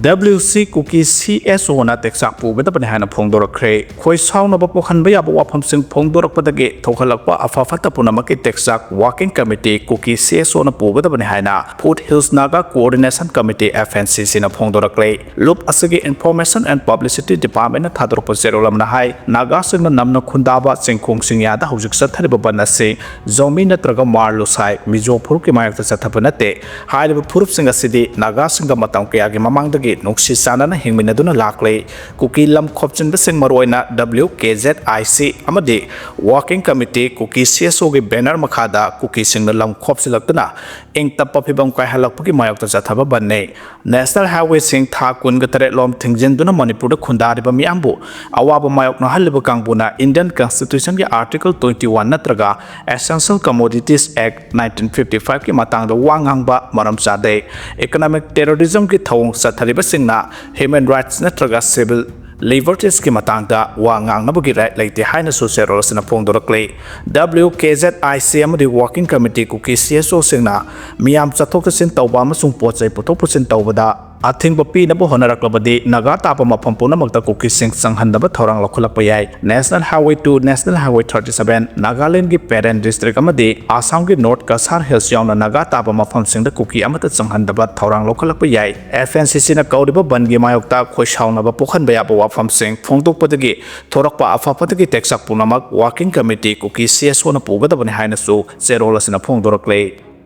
WC Kuki CSO na teksak pubeda panihana phongdorakre khoi sauna ba pokhanba ya ba phamsing phongdorakpadage thokhalakpa afafata punamaki teksak working committee Kuki CSO na pubeda panihana Food Hills Naga Coordination Committee FNCC na phongdorakre loop asagi Information and Publicity Department na thadorpa zerolam na hai Naga singna namna khundaba chingkhong singya da hojik sathariba banase zomi natraga marlo sai mizo phurup ke mayakta sathapanate hailiba phurup singa sidi Naga singa matam ke age mamangdagi nukshi sanana hingminaduna lakle Kuki lam khopchinba sing maroina WKZIC amadi Working Committee Kuki CSO ge banner makhada Kuki singna lam khopsilaktuna engtappa phibam kai halakpagi mayakta sathaba banne National Highway sing tha kun ga tare lom thingjenduna Manipur da khundariba miyambu awaba mayokna haliba kangbuna Indian Constitution ge Article 21 natraga Essential Commodities Act 1955 ki matangda wangangba maram chade Economic Terrorism ki thong sathariba singna Human Rights natraga Civil Liberties ki matangda wangang nabagi right like the haina social na phongdorakle WKZIC amadi Working Committee Kuki CSO singna miyam chathok sin tawba amasung pochai puthok pusin tawbada athing bapi na bo honaraklabadi Naga tapa mafam punamakta Kuki sing sanghandaba thorang lokhulakpa yai National Highway 2 National Highway 37 Nagaland gi parent district amadi Assam gi North Kasar Hills yauna Naga tapa mafam singda Kuki amata sanghandaba thorang lokhulakpa yai FNCC na kaudiba bangi mayokta khoishauna ba pokhan baya ba wafam sing phongdokpadagi thorakpa afapatagi teksak punamak Working Committee Kuki CSO na pugadabani haina su zerola sina phongdorakle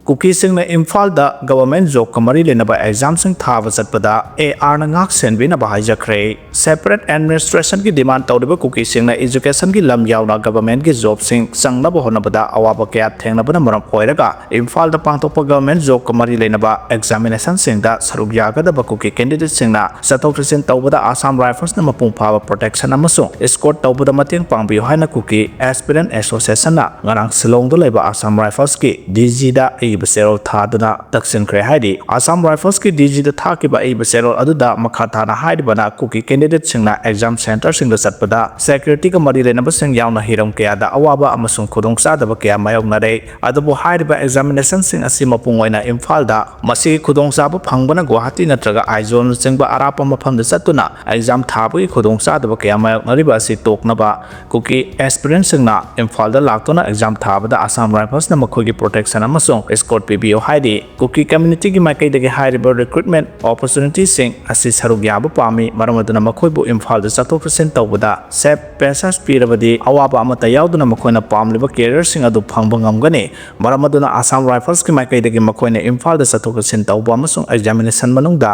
Kuki singna Imphal da government job kamari lenaba exam sing thaba chatpada AR na ngak senbi na bahai jakre separate administration ki demand tawdiba Kuki singna education ki lam yauna government ki job sing sangna bo honabada awaba kya thengna bana maram khoiraga Imphal da pangtokpa government job kamari lenaba examination sing da saruk yaga ba Kuki candidate singna sathokresin tawbada Assam Rifles na mapung phaba protection amasung escort tawbada mateng pangbiyo haina Kuki aspirant association na ngarang Silong do leba Assam Rifles ki DG da Basero Thadou Taksin Kre Haidi Assam Rifles ki DG da Thakiba Basero Aduda Makhathana Haidibana Kuki candidate singna exam center sing da satpada security ka mari lenaba sing yauna hiram kaya da awaba amasung khudong sadaba kaya mayoknare adubu haidiba examination sing asi mapung oina Imphal da masi khudong saba phangbana Guwahati natraga Aizon singba arapa mafam da satuna exam thabagi khudong sadaba kaya mayoknariba asi toknaba Kuki aspirant singna Imphal da laktona exam thabada Assam Rifles na makhogi protection amasung escort PBO haidi Kuki community ki makai dagi haiba recruitment opportunities sing asi saruk yaba pami maramaduna makhoibu Imphal da 100% tawbada sep pesas pirabadi awaba amata yauduna makhoina pamliba career sing adu phangba ngamgani maramaduna Assam Rifles ki makai dagi makhoina Imphal da 100% tawba amasung examination manungda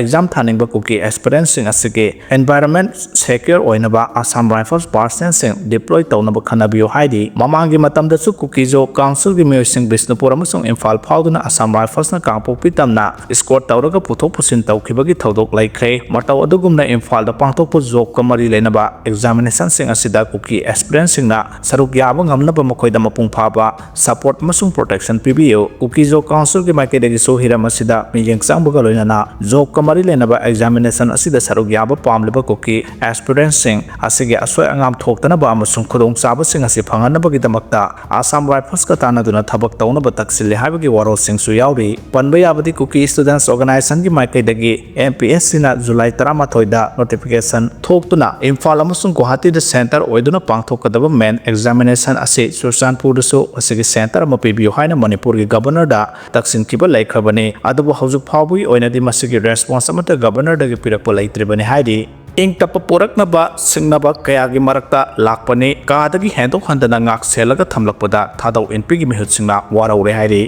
exam thaningba Kuki aspirant sing asige environment secure oinaba Assam Rifles personnel sing deploy tawnaba khanabiyo haidi mamangi matamda su Kuki jo council gi mayor sing Bisnupur amasung Imphal phawduna Assam Rifles na kangpokpi tamna escort tawraga puthok pusin tawkhibagi thodok laikre mataw adugumna Imphal da pangtokpo job ka mari lenaba examination sing asida Kuki aspirant singna saruk yaba ngamnaba makhoida mapung phaba support amasung protection pibiyo Kuki job council ki maikaidagi so hiram asida miyeng changbaga loinana job ka mari lenaba examination asida saruk yaba pamliba Kuki aspirant sing asige asoi angam thoktana ba amasung khudong chaba sing asi phanganabagi damakta Assam Rifles ka tanaduna thabak tawnaba taksil haibagi warol sing su yauri panba yabadi Kuki students organization ki maikaidagi MPSC na July 13 da notification thoktuna Imphal amasung Guwahati da center oiduna pangthokadaba main examination ase Sursanpur da so asigi center ama pibiyo haina Manipur gi governor da taksin kiba laikhabani adubu haujuk phawbi oinadi masigi response amata governor da gi pirakpa leitre haidi ing tapa poraknaba singnaba kayagi marakta lakpani kadagi hendok handana ngak selaga thamlakpada Thadou NP gi mihut singna waroure haidi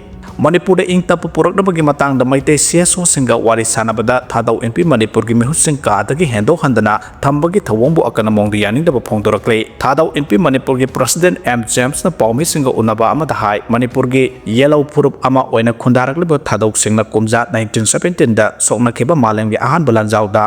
Manipur da ing tapa poraknabagi matangda maitei CSO singa wari sanabada Thadou NP Manipur gi mihut sing kadagi hendok handana thambagi thawongbu akana mongdi yaningdaba phongdorakle Thadou NP Manipur gi president M James na pawmi singa unaba amada hai Manipur gi yellow phurup ama oina khundarakliba Thadou singna kumja 1917 da sokna kheba malem gi ahan balanjau da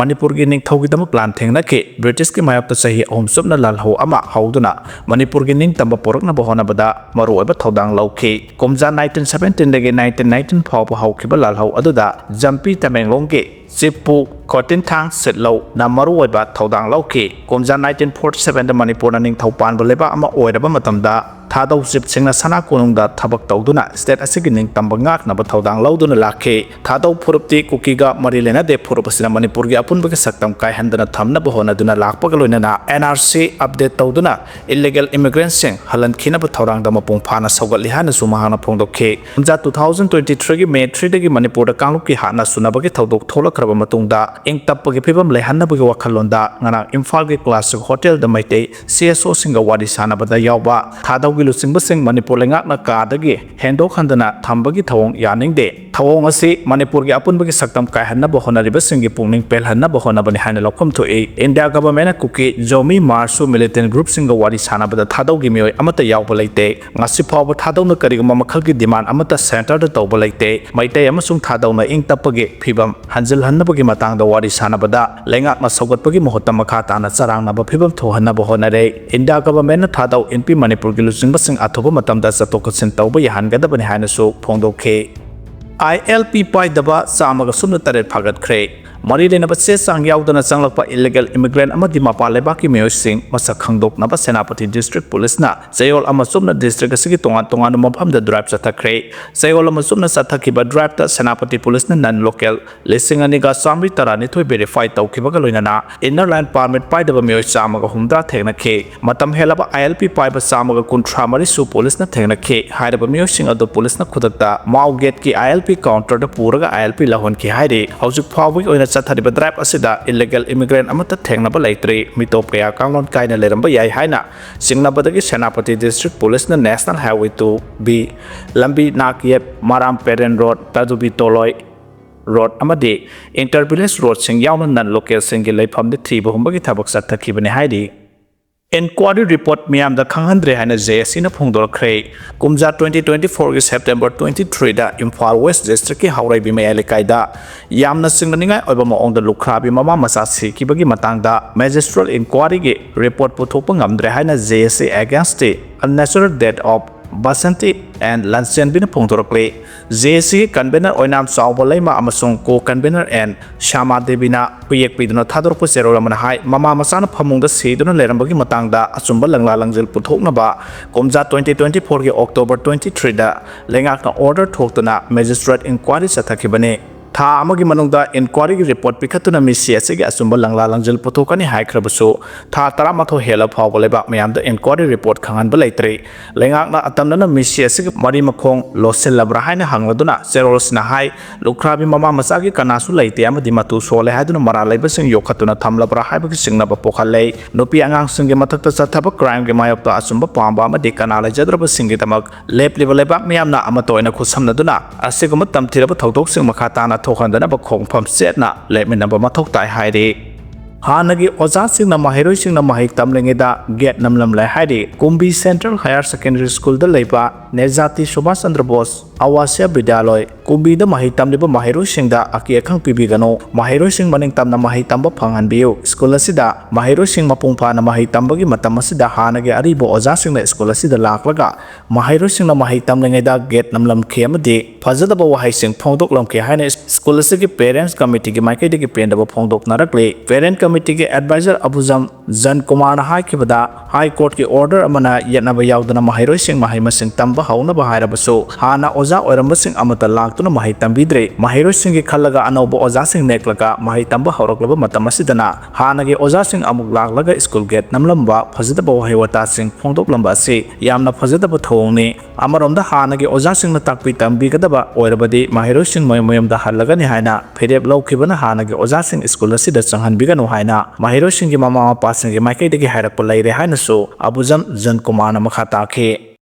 Manipur gi ningthau gi plan thengna ke British ki mayapta sahi ahum subna lalho ama hauduna Manipur gi ning tamba porakna bohona bada maru oba thodang lauke komja 1917 dege 1919 phawpa haukiba lalho aduda Jampi Tamenglong ke Chipu Kotin Thang Setlo na maru oba thodang lauke komja 1947 da Manipur na ning thaupan boleba ama oiraba matamda Thadou Zipsing Sana Kununda Tabak Tauduna, State Asigining Tambangak Nabatodang Lauduna Lake, Thadou Purupti, Kukiga, Marilena de Purupasina Manipurgi Apunbaka Saktam Kai Handana Tamna Bohona Duna Lakpagaluna, NRC update Tauduna, illegal immigrants sing, Halan Kinabatorang Damapung Pana Sagalihana Sumahana Pondoke, Unza 2023 May 3 Manipur Kaluki Hana Sunabaki Taudok Tola Krabamatunda, Ink Tapagi Pibam Lehana Wakalonda, Nana Infalgi Class Hotel the Maite, CSO Singa Wadisana Bada Yauba, Thadou Gilusing Basing Manipur Langak Kadagi, Hendo Handana, Tambagi Tawong Yaning De, Tawong Asi, Manipur Apunbaki Saktam Kahana Bohona Ribasingi Puning Pelhana Bohona Banihana Lokum to A, India Government Kuki, Jomi Marsu Militant Group Singa Wadisana Bada Thadou Gimio, Amata Yaubalate, Nasipa Thadou no Karigama Makalgi demand Amata Center the Tobalate, Maite Amasung Thadou na Ing Tapagi, Pibam, Hanzel Hanabagi Matang the Wadisana Bada, Langak Masogapagi Mohota Makata and Sarang Naba Pibam Tohana Bohonare, India Government Thadou in P Manipur Gilusing Basing Atoba Matam da Satokasin Tauba Yahangada Banihana so Pondo K. ILP Pai Daba Samaga Sumna Taret Pagat Cray. Marine Nabase Sang Yaudana Sanglapa illegal immigrant Amadi Mapa Lebaki Meo Sing, Masakangdok Naba Senapati District Police na, Sayol Amasumna District Sigitonga Tonga Mopam the drive Satakre, Sayol Amasumna Satakiba drive the Senapati Police na non local, listing Aniga Samri Tarani to verify Taukibagalina, inner land permit Pai Daba Meo Samaga Humda Tegna K, Matam Helaba ILP Pai Samaga Kuntramari Su Police na Tegna K, Hidaba Meo Sing of the Police na Kudata, Mau Get Ki ILP counter the Puraga ILP Lahon Ki Hide, House of Power in Sathariba drive asida illegal immigrant amata thengnaba leitre mitop kaya kanglon kaina leramba yai haina singnabadagi Senapati District Police na National Highway 2B Lambi Nakiep Maram Peren Road Thadou Toloi Road amadi Intervillage Road sing yauna nan local singi leifam de thiba humbagi thabak sathakibani haidi Inquiry report Miam the Kangandre and Zesina Pongdor Cray, Kumza 2024 September 23 da Imphal West District Haurai Bime Alikaida, Yamna Singaninga Obama on the Lukrabi Mama Masasi Kibagi Matanga, Magistral Inquiry report Putopangamdre Hana Zesi against the unnatural death of Basanti and Lansien Bin Pongtorokle, JC convener Oinam Saubalema Amasung co convener and Shama Debina, Puyek Piduna Thadou Pusero Ramanahai, Mama Masana Pamung the Sidun Lerambagi Matanga, Asumba Langlalangzil Putoknaba, Komza 2024 October 23 da, Lengakna order Toktana, Magistrate Inquiry Satakibane. Tha amagi manungda inquiry report pikhatuna misi asigi asumba langlalangjil potokani haikrabasu tha taramatho hela phawbaleba mayamda inquiry report khangan balaitre lengakna atamna misi asigi mari makhong losel labra haina hangladuna serosna hai lukrabi mama masagi kanasu laite amadi matu sole haiduna mara laibasing yokhatuna thamlabra haibagi singnaba pokhale nopi angang singe mathakta sathaba crime ge mayapta asumba pamba amadi kanala jadraba singe tamak lep leveleba mayamna amatoina khusamnaduna asiguma tamthiraba thodok sing makhatana Tokandana Bakong Pump Setna, let me number Matoktai Heidi. Hanagi Ozasing na Mahiro Sing na Mahik Tamlingida, Get Namlam Le Heidi, Kumbi Central Higher Secondary School the Lepa, Nezati Subhas Chandra Bose, Awasya Bidaloy, Kumbi the Mahitam Liba Mahiro Sing da Akiakang Pibigano, Mahiro Sing Maningtam na Mahitamba Pangan Bio, Scholasida, Mahiro Sing Mapumpa na Mahitambagi Matamasida Hanagi Aribo Ozasing na Scholasida Laklaga, Mahiro Sing na Mahitam Lingida, Get Namlam Kiamadi, Pazada Bawahai Sing Pondok Lam Kihane, Scholastic Parents Committee Makedi Pendaba Pondok Narakle, Parent Committee Advisor Abuzam Zan Kumar High Kibada, High Court ki order amana Yanaba Yaudana Mahiro Sing Mahimasing Tamba Hauna Bahira Baso, Hana Oza or Musing Amata Laktuna Mahitam Bidre, Mahiro Singi Kalaga Anobo Ozasing Neklaga, Mahitamba Horoklaba Matamasidana, Hanagi Ozasing Amuglag Laga School Get Namlamba, Positabo Hewata Sing Pondok Lambasi, Yamna Positabo Toni, Amarom the Hanagi Ozasing the Takpitam Bigadaba, or Badi, Mahiro Sing Moyum the Halagani Hana, Pedeb Low Kibana Hanagi Ozasing Scholasida Sangan Bigano Haina, Mahiro Singi Mama passing Makedi Harapolai Hanaso, Abuzam Zan Kumana Makatake.